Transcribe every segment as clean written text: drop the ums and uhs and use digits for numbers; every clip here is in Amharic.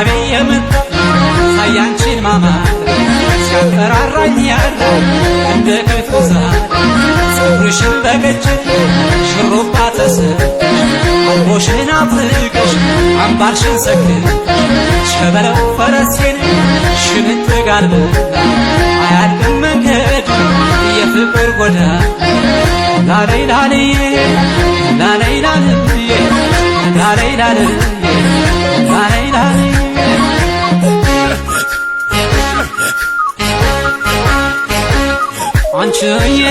ሐሳቤ የመጣ ሳያንቺን ማማር ሲያጠራራኝ ያለው እንደ ክፉ ዛር ፀጉርሽን በቀጭን ሽሩባ ተሰርተሽ አምቦሽን አፍልቀሽ አምባርሽን ሰክተሽ ሸበለው ፈረሴን ሽምጥ ጋልበሽ አያልቅም መንገድ የፍቅር ጎዳና ላለይ ላለዬ ላለይ ላለዬ ላለይ ላለዬ ላለይ ላለዬ አንቺዬ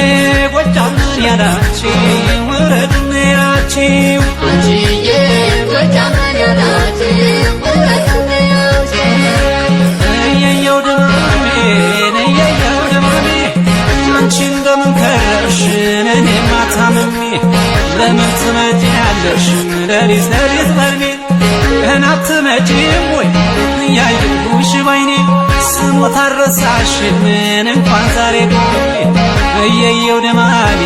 ጎጃምን ያላችሁ ውረዱን ያላችሁ አንቺዬ ጎጃምን ያላችሁ ውረዱን ያላችሁ እየየው ድማሜ እየየው ድማሜ አንቺ እንደምን ከረምሽ እኔማ ታምሜ ለምን ትመጪያለሽ ሌሊት ሌሊት በልሜ ገና አትመጪም ወይ እያየሁሽ ባይኔ ስሞት አልረሳሽም እንኳን ዛሬ እየየው ድማሜ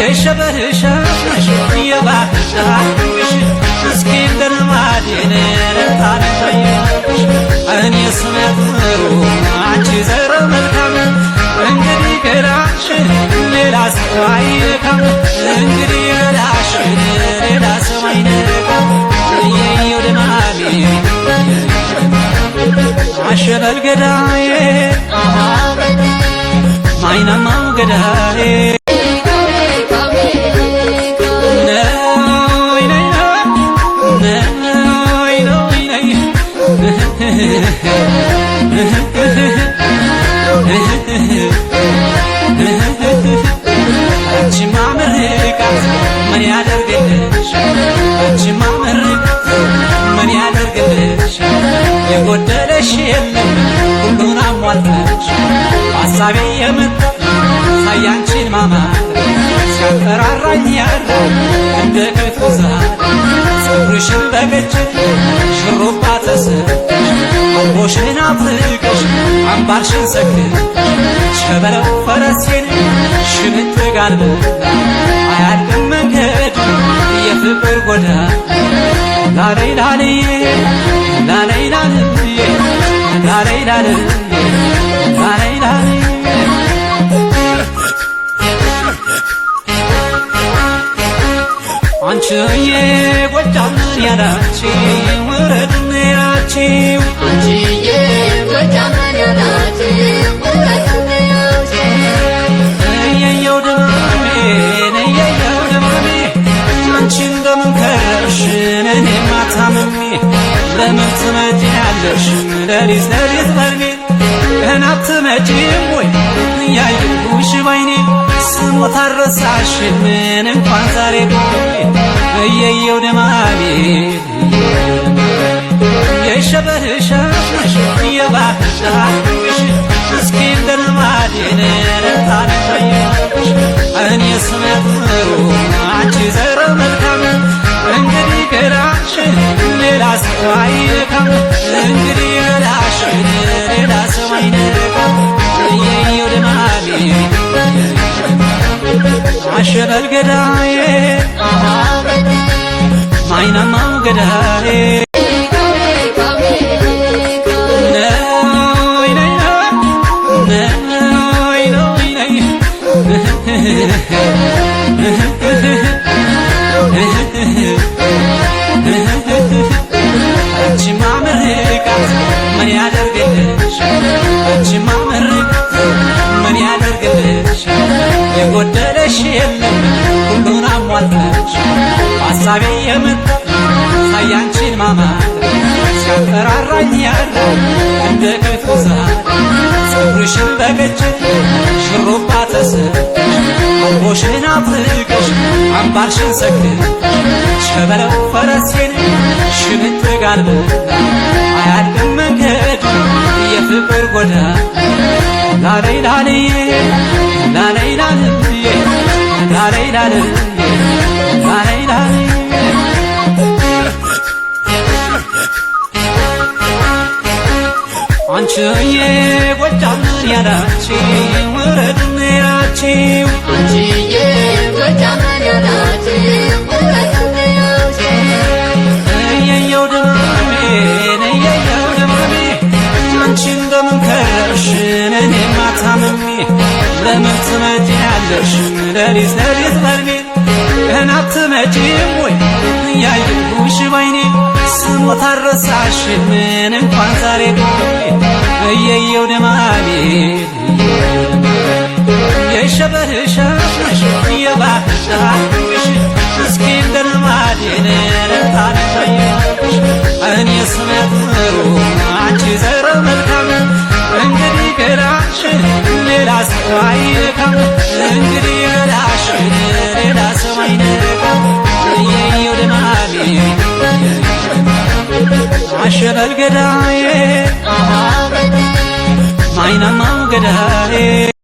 የሸበልሽ አፍሽ የባህሽ አፍሽ እስኪ እንደ ልማዴ ልታነሳይሽ እኔ ስመጥሩ አንቺ ዘረ መልካም እንግዲህ ገላሽን ሌላ ሰው አይነካም እንግዲህ ገላሽን ሌላ ሰው አይነካም እየየው ድማሜ አሸበል ገዳዬ ማይናማው ገዳዬ አንቺማ ምርቃት ምን ያደርግልሽ አንቺማ ምርቃት ምን ያደርግልሽ የጎደለሽ የለም ሁሉን አሟልተሽ ሐሳቤ የመጣ ሳያንቺን ማማር ሲያጠራራኝ ያለው እንደ ክፉ ዛር ፀጉርሽን በቀጭን ሽሩባ ተሰርተሽ አምቦሽን አፍልቀሽ አምባርሽን ሰክተሽ ሸበለው ፈረሴን ሽምጥ ጋልበሽ አያልቅም መንገድ የፍቅር ጎዳና ላለይ ላለዬ ላለይ ላለዬ ላለይ ላለዬ ላለይ ላለዬ አንቺዬ ጎጃምን ያላችሁ ውረዱን ያላችሁ አንቺዬ ጎጃምን ያላችሁ ውረዱን ያላችሁ እየየው ድማሜ እየየው ድማሜ አንቺ እንደምን ከረምሽ እኔማ ታምሜ ለምን ትመጪያለሽ ሌሊት ሌሊት በልሜ ገና አትመጪም ወይ እያየሁሽ ባይኔ ስሞት አልረሳሽም እንኳን ዛሬ እየየው ድማሜ የሸበልሽ አፍሽ የባህሽ አፍሽ እስኪ እንደ ልማዴ ልታነሳይሽ እኔ ስመጥሩ አንቺ ዘረ መልካም እንግዲህ ገላሽን ሌላ ሰው አይነካም እንግዲህ ገላሽን ሌላ ሰው አይነካም እየየው ድማሜ አሸበል ገዳዬ ማይናማው ገዳዬ አንቺማ ምርቃት ምን ያደርግልሽ አንቺማ ምርቃት ምን ያደርግልሽ የጎደለሽ የለም ሁሉን አሟልተሽ ሐሳቤ የመጣ ሳያንቺን ማማር ሲያጠራራኝ ያለው እንደ ክፉ ዛር ፀጉርሽን በቀጭን ሽሩባ ተሰርተሽ አምቦሽን አፍልቀሽ አምባርሽን ሰክተሽ ሸበለው ፈረሴን ሽምጥ ጋልበሽ አያልቅም መንገድ የፍቅር ጎዳና ላለይ ላለዬ ላለይ ላለዬ ላለይ ላለዬ ላለይ ላለዬ አንቺዬ ጎጃምን ያላችሁ ውረዱን ያላችሁ አንቺዬ ጎጃምን ያላችሁ ውረዱን ያላችሁ እየየው በምን ከረምሽ እኔማ ታምሜ ለምን ትመጪያለሽ ሌሊት ሌሊት በልሜ ገና አትመጪም ወይ እያየሁሽ ባይኔ ስሞት አልረሳሽም እንኳን ዛሬ እየየው ደማሜ የሸበርሻሽ የባህሻሽ እስኪ እንደ ልማዴን ረታነታየሽ እኔ ስመጥሩ አንቺ ዘረ መልካም እንግዲህ ገላሽን ሌላ ሰው አይነካም እንግዲህ ገላሽን ሌላ ሰው አይነካም እየየው ደማሜ አሸበል ገዳዬ ማይናማው ገዳዬ